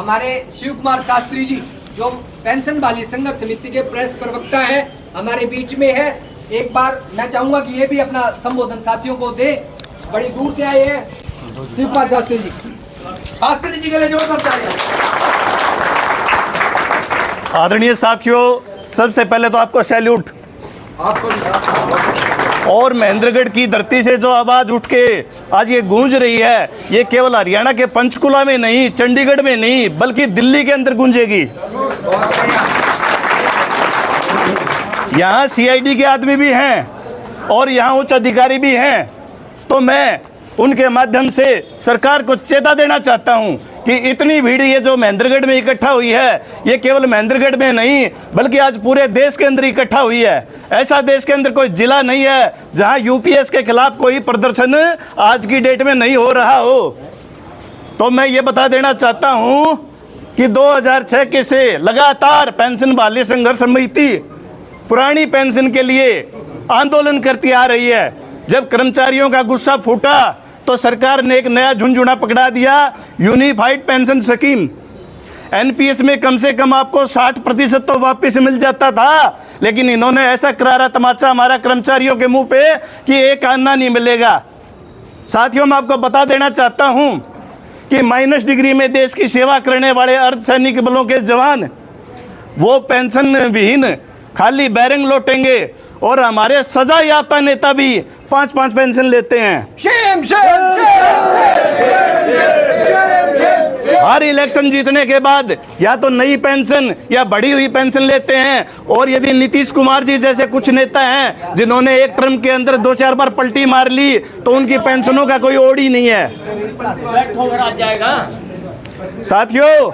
हमारे शिव कुमार शास्त्री जी जो पेंशन वाली संघर्ष समिति के प्रेस प्रवक्ता है हमारे बीच में है। एक बार मैं चाहूंगा कि ये भी अपना संबोधन साथियों को दे। बड़ी दूर से आए हैं शिव कुमार शास्त्री जी। शास्त्री जी के लिए जोरदार तालियां। आदरणीय साथियों, सबसे पहले तो आपको सैल्यूट। और महेंद्रगढ़ की धरती से जो आवाज उठ के आज ये गूंज रही है, ये केवल हरियाणा के पंचकुला में नहीं, चंडीगढ़ में नहीं, बल्कि दिल्ली के अंदर गूंजेगी। यहाँ सीआईडी के आदमी भी हैं और यहाँ उच्च अधिकारी भी हैं। तो मैं उनके माध्यम से सरकार को चेता देना चाहता हूं कि इतनी भीड़ ये जो महेंद्रगढ़ में इकट्ठा हुई है, ये केवल महेंद्रगढ़ में नहीं बल्कि आज पूरे देश के अंदर इकट्ठा हुई है। ऐसा देश के अंदर कोई जिला नहीं है जहां यूपीएस के खिलाफ कोई प्रदर्शन आज की डेट में नहीं हो रहा हो। तो मैं ये बता देना चाहता हूं कि 2006 के से लगातार पेंशन वाली संघर्ष समिति पुरानी पेंशन के लिए आंदोलन करती आ रही है। जब कर्मचारियों का गुस्सा फूटा तो सरकार ने एक नया झुंझुना पकड़ा दिया, यूनिफाइड पेंशन स्कीम। एनपीएस में कम से कम आपको 60% तो वापस मिल जाता था, लेकिन इन्होंने ऐसा करारा तमाचा हमारा कर्मचारियों के मुंह पे कि एक आना नहीं मिलेगा। साथियों, मैं आपको बता देना चाहता हूं कि माइनस डिग्री में देश की सेवा करने वाले अर्धसैनिक बलों के जवान वो पेंशन विहीन खाली बैरंग लौटेंगे और हमारे सजा याफ्ता नेता भी 5-5 पेंशन लेते हैं। शेम शेम हर इलेक्शन जीतने के बाद या तो नई पेंशन या बढ़ी हुई पेंशन लेते हैं। और यदि नीतीश कुमार जी जैसे कुछ नेता हैं जिन्होंने एक टर्म के अंदर 2-4 बार पलटी मार ली तो उनकी पेंशनों का कोई ओड ही नहीं है। साथियों,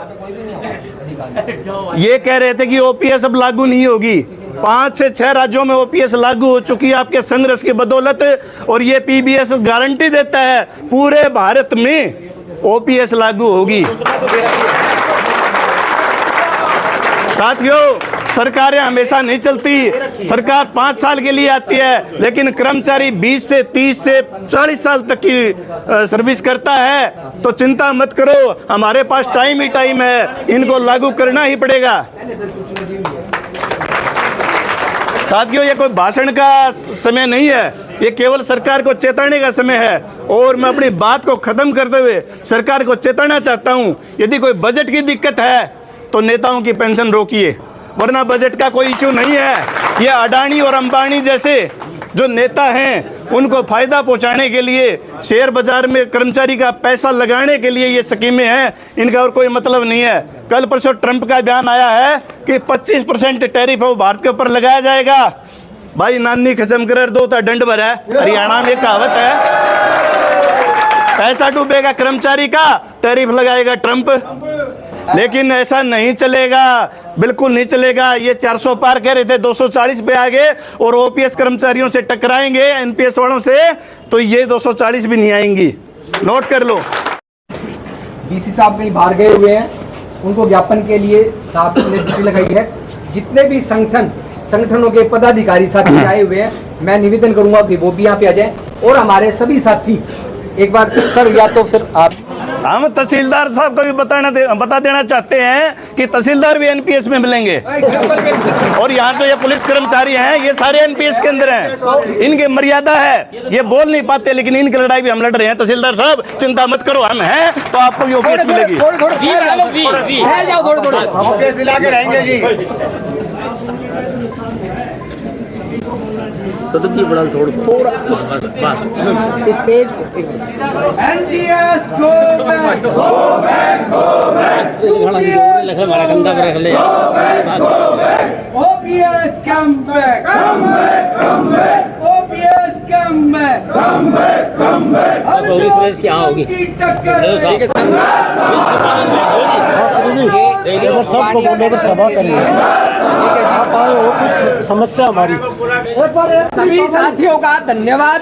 ये कह रहे थे कि ओपीएस अब लागू नहीं होगी। 5 से 6 राज्यों में ओपीएस लागू हो चुकी है आपके संघर्ष की बदौलत। और ये पीबीएस गारंटी देता है पूरे भारत में ओपीएस लागू होगी। साथियों, सरकारें हमेशा नहीं चलती। सरकार 5 साल के लिए आती है, लेकिन कर्मचारी 20 से 30 से 40 साल तक की सर्विस करता है। तो चिंता मत करो, हमारे पास टाइम ही टाइम है, इनको लागू करना ही पड़ेगा। साथियों, ये कोई भाषण का समय नहीं है, ये केवल सरकार को चेताने का समय है। और मैं अपनी बात को खत्म करते हुए सरकार को चेताना चाहता हूं, यदि कोई बजट की दिक्कत है तो नेताओं की पेंशन रोकिए, वरना बजट का कोई इश्यू नहीं है। ये अडानी और अंबानी जैसे जो नेता हैं उनको फायदा पहुंचाने के लिए, शेयर बाजार में कर्मचारी का पैसा लगाने के लिए ये स्कीमें हैं, इनका और कोई मतलब नहीं है। कल परसों ट्रंप का बयान आया है कि 25% टैरिफ वो भारत के ऊपर लगाया जाएगा। भाई नानी खसम कर दो तो दंड भर है, हरियाणा में कहावत है, पैसा डूबेगा कर्मचारी का, टैरिफ लगाएगा ट्रंप। लेकिन ऐसा नहीं चलेगा, बिल्कुल नहीं चलेगा। ये 400 पार कह रहे थे, 240 पे आ गए और ओपीएस कर्मचारियों से टकराएंगे एनपीएस वालों से, तो ये 240 भी नहीं आएंगी। नोट कर लो। डीसी साहब कहीं बाहर गए हुए हैं, उनको ज्ञापन के लिए साथ में ड्यूटी लगाई है। जितने भी संगठनों के पदाधिकारी साथी आए हुए हैं, मैं निवेदन करूंगा कि वो भी यहाँ पे आ जाए। और हमारे सभी साथी एक बार सर, या तो फिर आप, हम तहसीलदार साहब को भी बता देना चाहते हैं कि तहसीलदार भी एनपीएस में मिलेंगे। और यहाँ जो ये पुलिस कर्मचारी हैं ये सारे एनपीएस के अंदर हैं। इनकी मर्यादा है, ये बोल नहीं पाते, लेकिन इनकी लड़ाई भी हम लड़ रहे हैं। तहसीलदार साहब चिंता मत करो, हम हैं तो आपको भी ओपीएस मिलेगी। ओपीएस दिला के रहेंगे जी। तो भी बड़ा थोड़ा इस पेज को हमारा गंदा रख ले। OPS come back, come back, come back, OPS come back, come back, come back। Suresh क्या होगी? सबको बोलने पर सभा करिए, आप आए हो, कुछ समस्या हमारी। सभी साथियों का धन्यवाद।